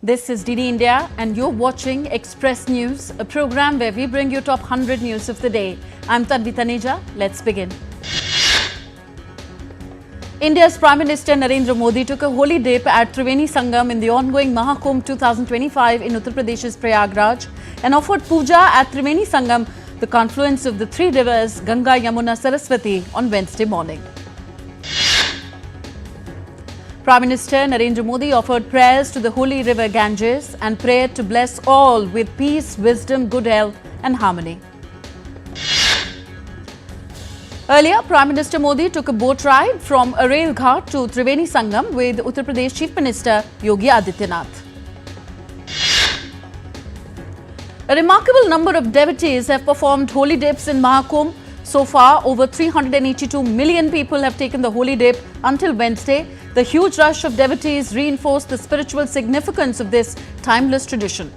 This is DD India and you're watching Express News, a program where we bring you top 100 news of the day. I'm Tanvi Taneja. Let's begin. India's Prime Minister Narendra Modi took a holy dip at Triveni Sangam in the ongoing Mahakumbh 2025 in Uttar Pradesh's Prayagraj and offered puja at Triveni Sangam, the confluence of the three rivers Ganga, Yamuna, Saraswati, on Wednesday morning. Prime Minister Narendra Modi offered prayers to the holy river Ganges and prayed to bless all with peace, wisdom, good health and harmony. Earlier, Prime Minister Modi took a boat ride from Arail Ghat to Triveni Sangam with Uttar Pradesh Chief Minister Yogi Adityanath. A remarkable number of devotees have performed holy dips in Mahakumbh. So far, over 382 million people have taken the holy dip until Wednesday. The huge rush of devotees reinforced the spiritual significance of this timeless tradition.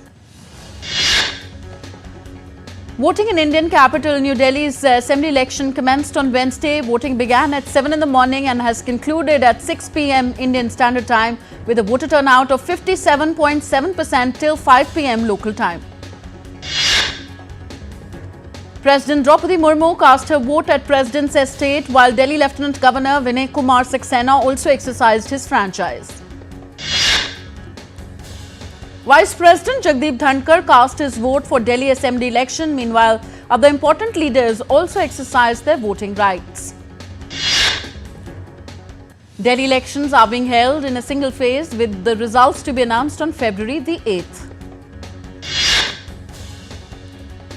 Voting in Indian capital New Delhi's assembly election commenced on Wednesday. Voting began at 7 in the morning and has concluded at 6 p.m. Indian Standard Time with a voter turnout of 57.7% till 5 p.m. local time. President Draupadi Murmu cast her vote at President's estate, while Delhi Lieutenant Governor Vinay Kumar Saxena also exercised his franchise. Vice President Jagdeep Dhankar cast his vote for Delhi Assembly election. Meanwhile, other important leaders also exercised their voting rights. Delhi elections are being held in a single phase with the results to be announced on February the 8th.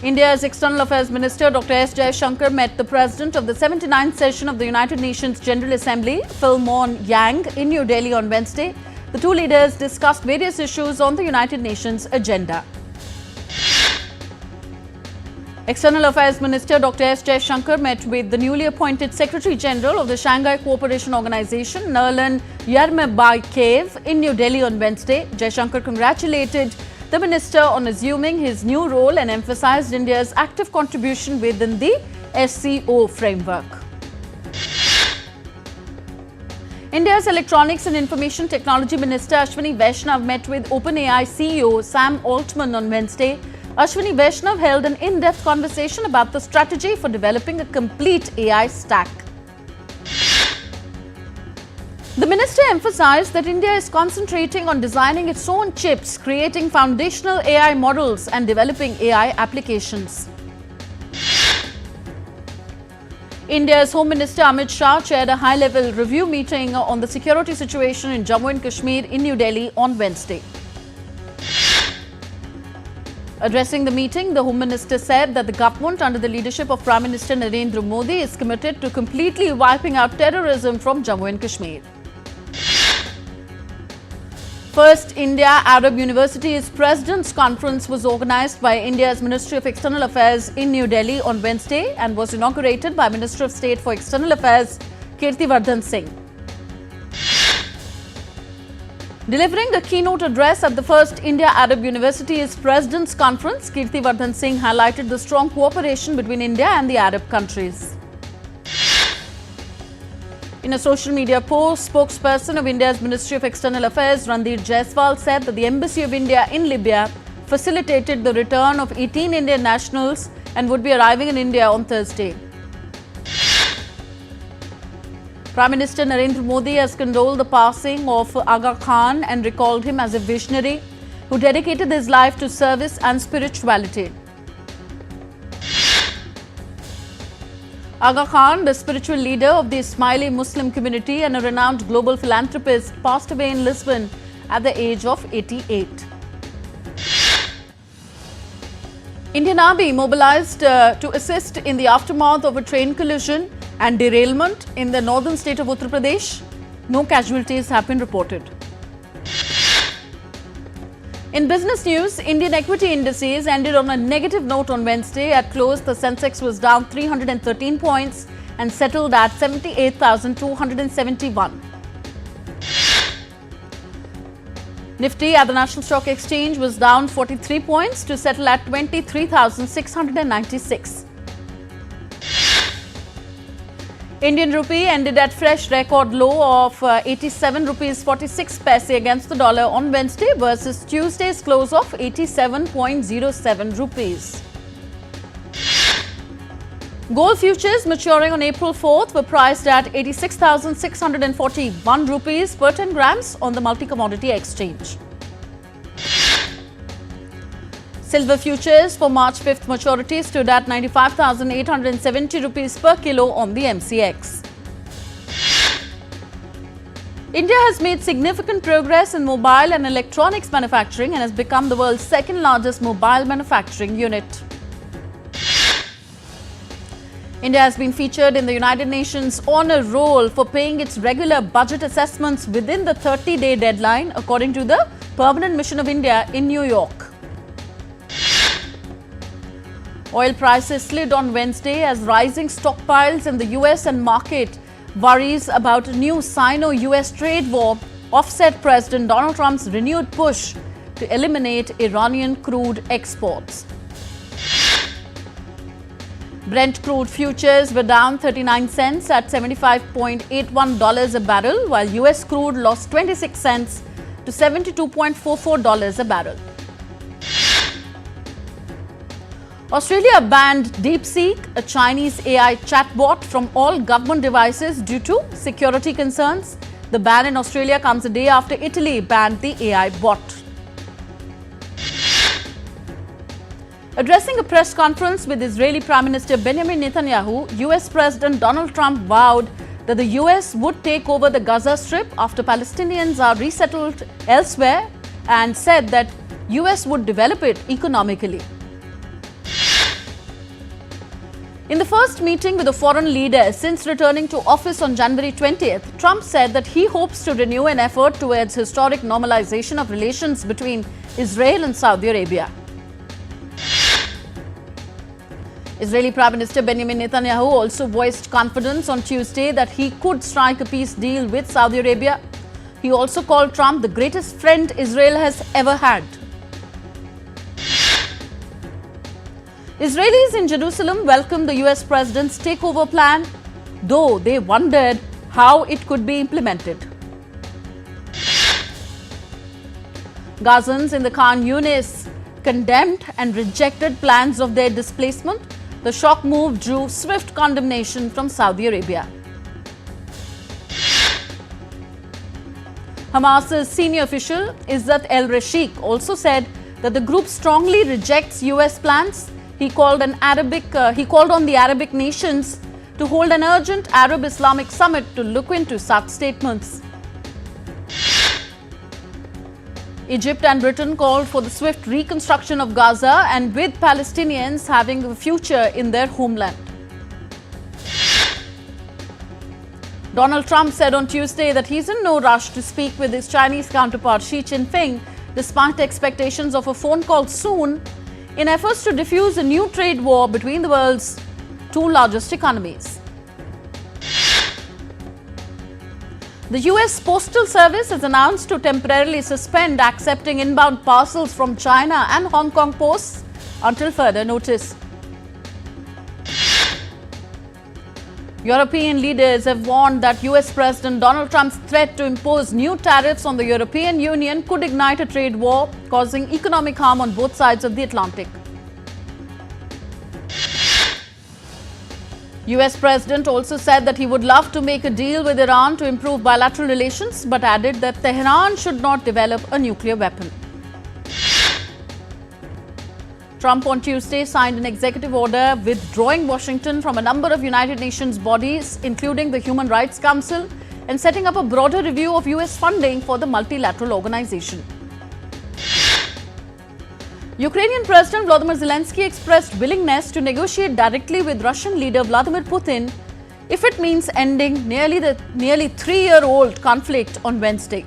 India's External Affairs Minister Dr. S. Jaishankar met the President of the 79th session of the United Nations General Assembly, Phil Mon Yang, in New Delhi on Wednesday. The two leaders discussed various issues on the United Nations agenda. External Affairs Minister Dr. S. Jaishankar met with the newly appointed Secretary General of the Shanghai Cooperation Organization, Nerlan Yermabyev, in New Delhi on Wednesday. Jaishankar congratulated the minister on assuming his new role and emphasized India's active contribution within the SCO framework. India's Electronics and Information Technology Minister Ashwini Vaishnav met with OpenAI CEO Sam Altman on Wednesday. Ashwini Vaishnav held an in-depth conversation about the strategy for developing a complete AI stack. The minister emphasized that India is concentrating on designing its own chips, creating foundational AI models and developing AI applications. India's Home Minister Amit Shah chaired a high-level review meeting on the security situation in Jammu and Kashmir in New Delhi on Wednesday. Addressing the meeting, the Home Minister said that the government under the leadership of Prime Minister Narendra Modi is committed to completely wiping out terrorism from Jammu and Kashmir. First India-Arab University's President's Conference was organized by India's Ministry of External Affairs in New Delhi on Wednesday and was inaugurated by Minister of State for External Affairs Kirtivardhan Singh. Delivering a keynote address at the first India-Arab University's President's Conference, Kirtivardhan Singh highlighted the strong cooperation between India and the Arab countries. In a social media post, spokesperson of India's Ministry of External Affairs, Ranveer Jaiswal, said that the Embassy of India in Libya facilitated the return of 18 Indian nationals and would be arriving in India on Thursday. Prime Minister Narendra Modi has condoled the passing of Aga Khan and recalled him as a visionary who dedicated his life to service and spirituality. Aga Khan, the spiritual leader of the Ismaili Muslim community and a renowned global philanthropist, passed away in Lisbon at the age of 88. Indian Army mobilized to assist in the aftermath of a train collision and derailment in the northern state of Uttar Pradesh. No casualties have been reported. In business news, Indian equity indices ended on a negative note on Wednesday. At close, the Sensex was down 313 points and settled at 78,271. Nifty at the National Stock Exchange was down 43 points to settle at 23,696. Indian rupee ended at fresh record low of 87 rupees 46 paise against the dollar on Wednesday versus Tuesday's close of 87.07 rupees. Gold futures maturing on April 4th were priced at 86,641 rupees per 10 grams on the multi-commodity exchange. Silver futures for March 5th maturity stood at 95,870 rupees per kilo on the MCX. India has made significant progress in mobile and electronics manufacturing and has become the world's second largest mobile manufacturing unit. India has been featured in the United Nations Honor Roll for paying its regular budget assessments within the 30-day deadline, according to the Permanent Mission of India in New York. Oil prices slid on Wednesday as rising stockpiles in the US and market worries about a new Sino-US trade war offset President Donald Trump's renewed push to eliminate Iranian crude exports. Brent crude futures were down 39 cents at $75.81 a barrel, while US crude lost 26 cents to $72.44 a barrel. Australia banned DeepSeek, a Chinese AI chatbot, from all government devices due to security concerns. The ban in Australia comes a day after Italy banned the AI bot. Addressing a press conference with Israeli Prime Minister Benjamin Netanyahu, US President Donald Trump vowed that the US would take over the Gaza Strip after Palestinians are resettled elsewhere and said that US would develop it economically. In the first meeting with a foreign leader since returning to office on January 20th, Trump said that he hopes to renew an effort towards historic normalization of relations between Israel and Saudi Arabia. Israeli Prime Minister Benjamin Netanyahu also voiced confidence on Tuesday that he could strike a peace deal with Saudi Arabia. He also called Trump the greatest friend Israel has ever had. Israelis in Jerusalem welcomed the US president's takeover plan, though they wondered how it could be implemented. Gazans in the Khan Yunis condemned and rejected plans of their displacement. The shock move drew swift condemnation from Saudi Arabia. Hamas's senior official Izzat el-Rashid also said that the group strongly rejects US plans. He called on the Arabic nations to hold an urgent Arab-Islamic summit to look into such statements. Egypt and Britain called for the swift reconstruction of Gaza and with Palestinians having a future in their homeland. Donald Trump said on Tuesday that he's in no rush to speak with his Chinese counterpart Xi Jinping, despite expectations of a phone call soon, in efforts to defuse a new trade war between the world's two largest economies. The US Postal Service has announced to temporarily suspend accepting inbound parcels from China and Hong Kong posts until further notice. European leaders have warned that US President Donald Trump's threat to impose new tariffs on the European Union could ignite a trade war, causing economic harm on both sides of the Atlantic. US President also said that he would love to make a deal with Iran to improve bilateral relations, but added that Tehran should not develop a nuclear weapon. Trump on Tuesday signed an executive order withdrawing Washington from a number of United Nations bodies, including the Human Rights Council, and setting up a broader review of US funding for the multilateral organization. Ukrainian President Volodymyr Zelensky expressed willingness to negotiate directly with Russian leader Vladimir Putin if it means ending nearly 3-year-old conflict on Wednesday.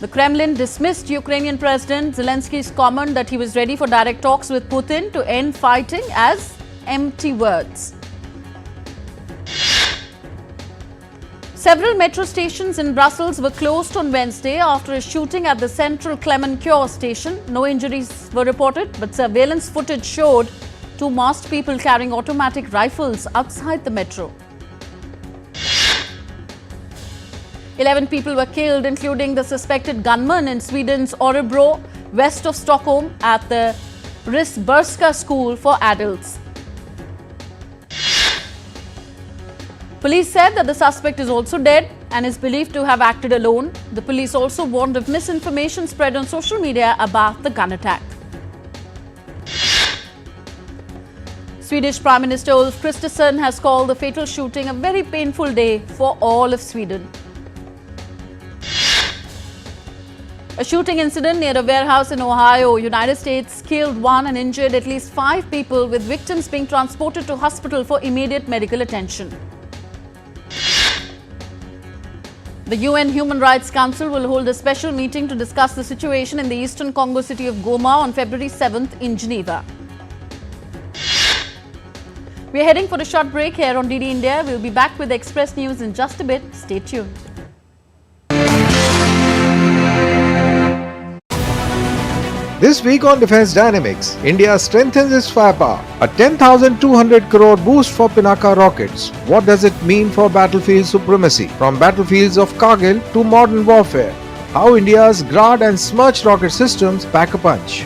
The Kremlin dismissed Ukrainian President Zelensky's comment that he was ready for direct talks with Putin to end fighting as empty words. Several metro stations in Brussels were closed on Wednesday after a shooting at the central Clemenceau station. No injuries were reported, but surveillance footage showed Two masked people carrying automatic rifles outside the metro. 11 people were killed, including the suspected gunman in Sweden's Örebro, west of Stockholm, at the Risberska school for adults. Police said that the suspect is also dead and is believed to have acted alone. The police also warned of misinformation spread on social media about the gun attack. Swedish Prime Minister Ulf Kristersson has called the fatal shooting a very painful day for all of Sweden. A shooting incident near a warehouse in Ohio, United States, killed one and injured at least 5 people, with victims being transported to hospital for immediate medical attention. The UN Human Rights Council will hold a special meeting to discuss the situation in the eastern Congo city of Goma on February 7th in Geneva. We are heading for a short break here on DD India. We will be back with the Express News in just a bit. Stay tuned. This week on Defence Dynamics, India strengthens its firepower. A 10,200 crore boost for Pinaka rockets. What does it mean for battlefield supremacy? From battlefields of Kargil to modern warfare. How India's Grad and Smirch rocket systems pack a punch.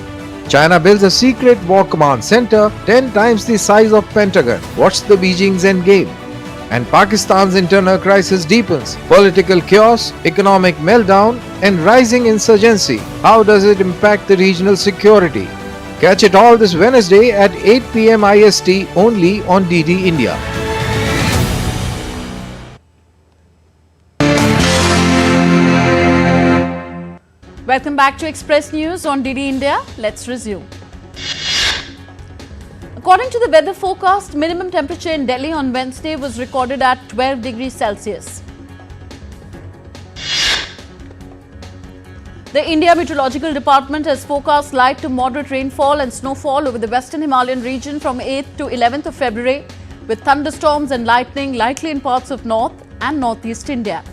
China builds a secret war command center 10 times the size of Pentagon. What's the Beijing's endgame? And Pakistan's internal crisis deepens. Political chaos, economic meltdown, and rising insurgency. How does it impact the regional security? Catch it all this Wednesday at 8 p.m. IST only on DD India. Welcome back to Express News on DD India. Let's resume. According to the weather forecast, minimum temperature in Delhi on Wednesday was recorded at 12 degrees Celsius. The India Meteorological Department has forecast light to moderate rainfall and snowfall over the western Himalayan region from 8th to 11th of February, with thunderstorms and lightning likely in parts of North and Northeast India.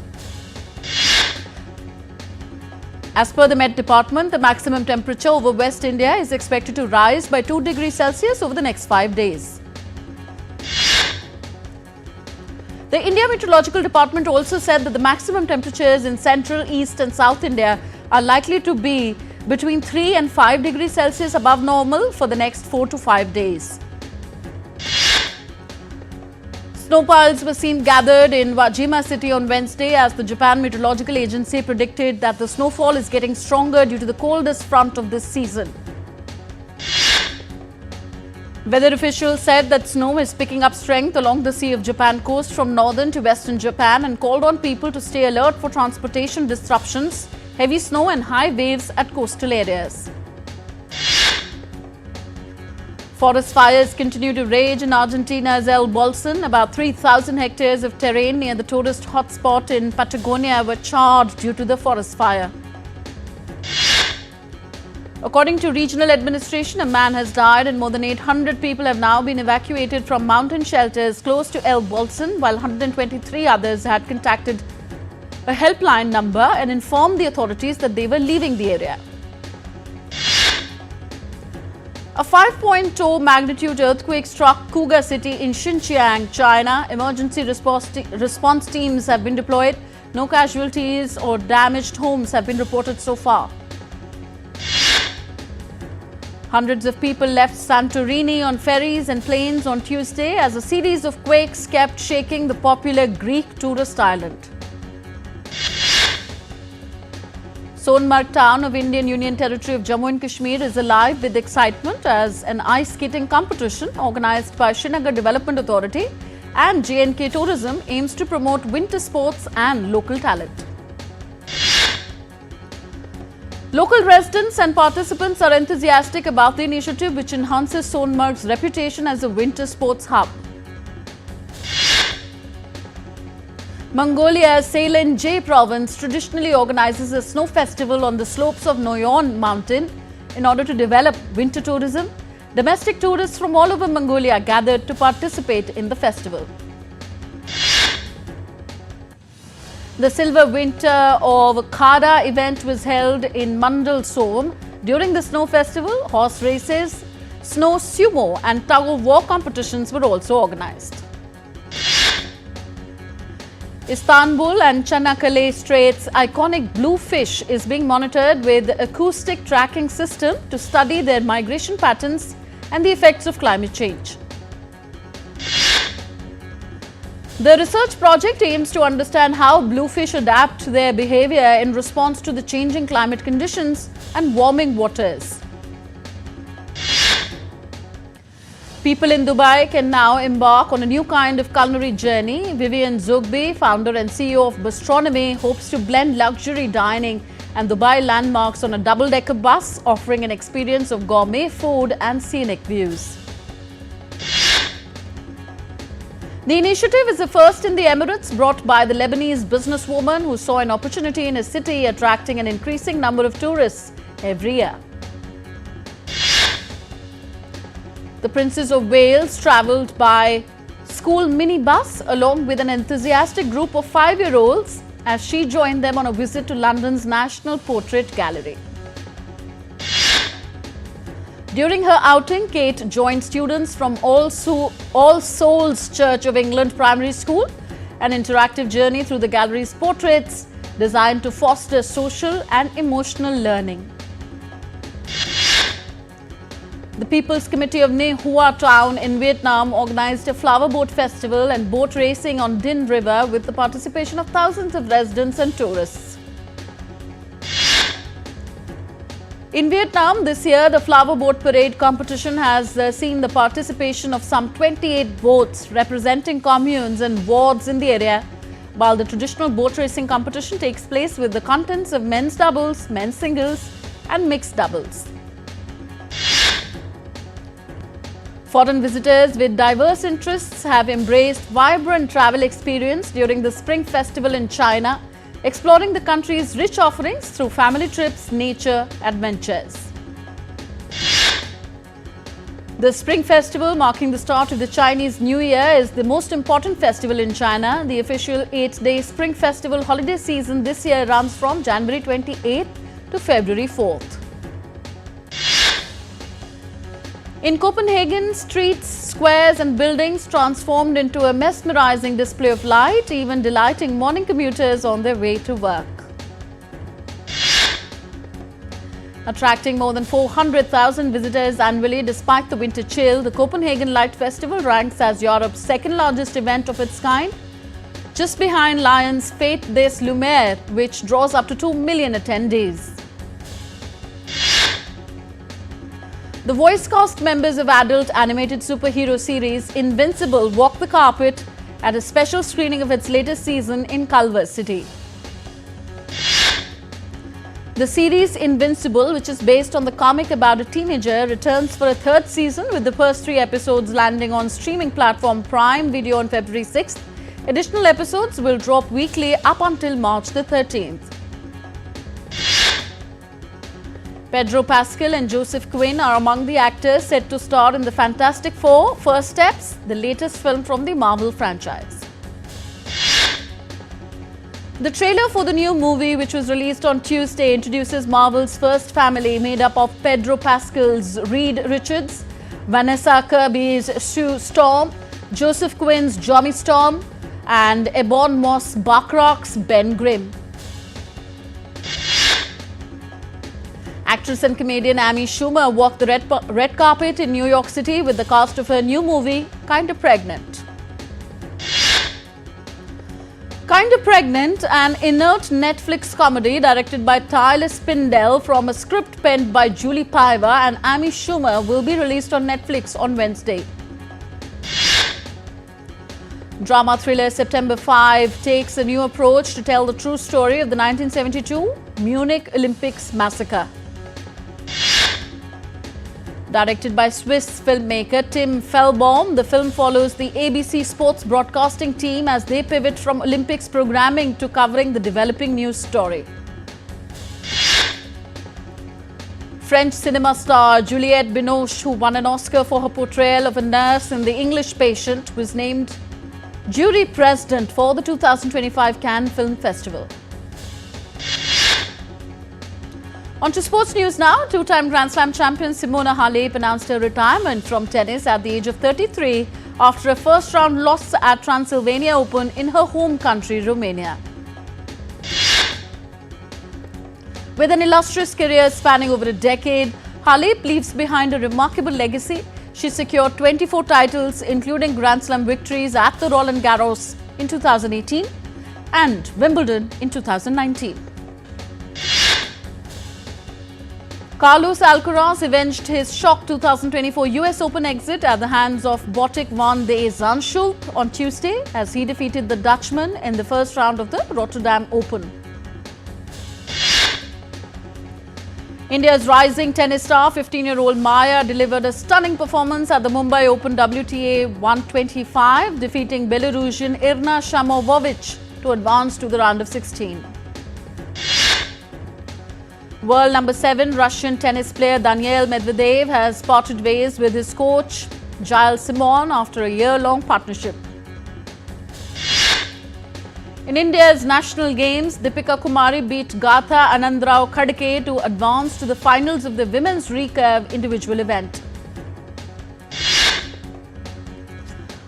As per the Met Department, the maximum temperature over West India is expected to rise by 2 degrees Celsius over the next 5 days. The India Meteorological Department also said that the maximum temperatures in central, east and south India are likely to be between 3 and 5 degrees Celsius above normal for the next 4 to 5 days. Snow piles were seen gathered in Wajima city on Wednesday as the Japan Meteorological Agency predicted that the snowfall is getting stronger due to the coldest front of this season. Weather officials said that snow is picking up strength along the Sea of Japan coast from northern to western Japan and called on people to stay alert for transportation disruptions, heavy snow and high waves at coastal areas. Forest fires continue to rage in Argentina's El Bolson. About 3,000 hectares of terrain near the tourist hotspot in Patagonia were charred due to the forest fire. According to regional administration, a man has died and more than 800 people have now been evacuated from mountain shelters close to El Bolson, while 123 others had contacted a helpline number and informed the authorities that they were leaving the area. A 5.0 magnitude earthquake struck Kuga city in Xinjiang, China. Emergency response teams have been deployed. No casualties or damaged homes have been reported so far. Hundreds of people left Santorini on ferries and planes on Tuesday as a series of quakes kept shaking the popular Greek tourist island. Sonmarg town of Indian Union Territory of Jammu and Kashmir is alive with excitement as an ice skating competition organized by Srinagar Development Authority and J&K Tourism aims to promote winter sports and local talent. Local residents and participants are enthusiastic about the initiative, which enhances Sonmarg's reputation as a winter sports hub. Mongolia's Salenjay province traditionally organizes a snow festival on the slopes of Noyon mountain in order to develop winter tourism. Domestic tourists from all over Mongolia gathered to participate in the festival. The Silver Winter of Khada event was held in Mandal Som. During the snow festival, horse races, snow sumo and tug-of-war competitions were also organized. Istanbul and Çanakkale Straits' iconic blue fish is being monitored with acoustic tracking system to study their migration patterns and the effects of climate change. The research project aims to understand how bluefish adapt their behavior in response to the changing climate conditions and warming waters. People in Dubai can now embark on a new kind of culinary journey. Vivian Zogby, founder and CEO of Bistronomy, hopes to blend luxury dining and Dubai landmarks on a double-decker bus, offering an experience of gourmet food and scenic views. The initiative is the first in the Emirates, brought by the Lebanese businesswoman who saw an opportunity in a city attracting an increasing number of tourists every year. The Princess of Wales travelled by school minibus along with an enthusiastic group of 5-year-olds as she joined them on a visit to London's National Portrait Gallery. During her outing, Kate joined students from All Souls Church of England Primary School, an interactive journey through the gallery's portraits designed to foster social and emotional learning. The People's Committee of Nha Hua Town in Vietnam organized a flower boat festival and boat racing on Dinh River with the participation of thousands of residents and tourists. In Vietnam this year, the flower boat parade competition has seen the participation of some 28 boats representing communes and wards in the area, while the traditional boat racing competition takes place with the contents of men's doubles, men's singles and mixed doubles. Foreign visitors with diverse interests have embraced vibrant travel experience during the Spring Festival in China, exploring the country's rich offerings through family trips, nature, adventures. The Spring Festival, marking the start of the Chinese New Year, is the most important festival in China. The official 8-day Spring Festival holiday season this year runs from January 28th to February 4th. In Copenhagen, streets, squares and buildings transformed into a mesmerizing display of light, even delighting morning commuters on their way to work. Attracting more than 400,000 visitors annually despite the winter chill, the Copenhagen Light Festival ranks as Europe's second largest event of its kind, just behind Lyon's Fête des Lumières, which draws up to 2 million attendees. The voice cast members of adult animated superhero series Invincible walk the carpet at a special screening of its latest season in Culver City. The series Invincible, which is based on the comic about a teenager, returns for a third season, with the first 3 episodes landing on streaming platform Prime Video on February 6th. Additional episodes will drop weekly up until March the 13th. Pedro Pascal and Joseph Quinn are among the actors set to star in the Fantastic Four: First Steps, the latest film from the Marvel franchise. The trailer for the new movie, which was released on Tuesday, introduces Marvel's first family made up of Pedro Pascal's Reed Richards, Vanessa Kirby's Sue Storm, Joseph Quinn's Johnny Storm, and Ebon Moss-Bachrach's Ben Grimm. Actress and comedian Amy Schumer walked the red carpet in New York City with the cast of her new movie, Kinda Pregnant. Kinda Pregnant, an inert Netflix comedy directed by Tyler Spindell from a script penned by Julie Paiva and Amy Schumer, will be released on Netflix on Wednesday. Drama thriller September 5 takes a new approach to tell the true story of the 1972 Munich Olympics massacre. Directed by Swiss filmmaker Tim Fellbaum, the film follows the ABC Sports broadcasting team as they pivot from Olympics programming to covering the developing news story. French cinema star Juliette Binoche, who won an Oscar for her portrayal of a nurse in The English Patient, was named jury president for the 2025 Cannes Film Festival. On to sports news now. Two-time Grand Slam champion Simona Halep announced her retirement from tennis at the age of 33 after a first-round loss at Transylvania Open in her home country, Romania. With an illustrious career spanning over a decade, Halep leaves behind a remarkable legacy. She secured 24 titles, including Grand Slam victories at the Roland Garros in 2018 and Wimbledon in 2019. Carlos Alcaraz avenged his shock 2024 US Open exit at the hands of Botic van de Zandschulp on Tuesday as he defeated the Dutchman in the first round of the Rotterdam Open. India's rising tennis star, 15-year-old Maya, delivered a stunning performance at the Mumbai Open WTA 125, defeating Belarusian Irina Shamovovic to advance to the round of 16. World number 7 Russian tennis player Daniil Medvedev has parted ways with his coach Gilles Simon after a year-long partnership. In India's national games, Deepika Kumari beat Gatha Anandrao Khadke to advance to the finals of the women's recurve individual event.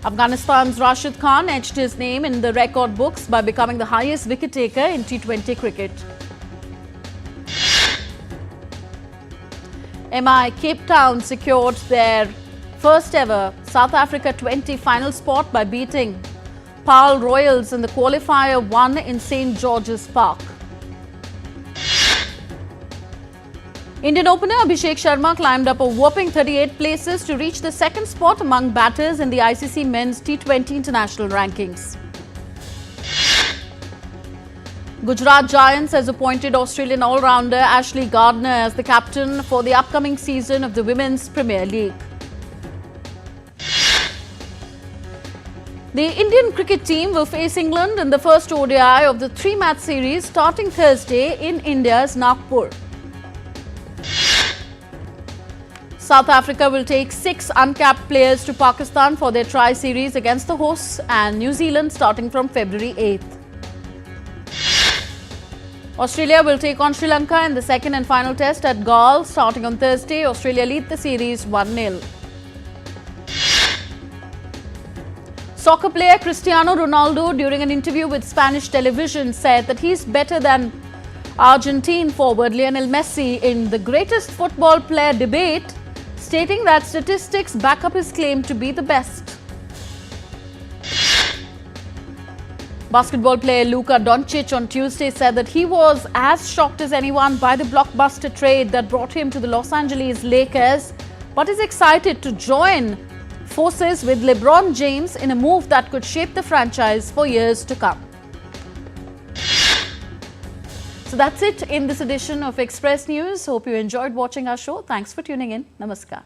Afghanistan's Rashid Khan etched his name in the record books by becoming the highest wicket taker in T20 cricket. MI Cape Town secured their first ever South Africa 20 final spot by beating Paarl Royals in the qualifier 1 in St. George's Park. Indian opener Abhishek Sharma climbed up a whopping 38 places to reach the second spot among batters in the ICC Men's T20 International Rankings. Gujarat Giants has appointed Australian all-rounder Ashley Gardner as the captain for the upcoming season of the Women's Premier League. The Indian cricket team will face England in the first ODI of the 3-match series starting Thursday in India's Nagpur. South Africa will take 6 uncapped players to Pakistan for their tri-series against the hosts and New Zealand starting from February 8th. Australia will take on Sri Lanka in the second and final test at Galle starting on Thursday. Australia lead the series 1-0. Soccer player Cristiano Ronaldo, during an interview with Spanish television, said that he's better than Argentine forward Lionel Messi in the greatest football player debate, stating that statistics back up his claim to be the best. Basketball player Luka Doncic on Tuesday said that he was as shocked as anyone by the blockbuster trade that brought him to the Los Angeles Lakers, but is excited to join forces with LeBron James in a move that could shape the franchise for years to come. So that's it in this edition of Express News. Hope you enjoyed watching our show. Thanks for tuning in. Namaskar.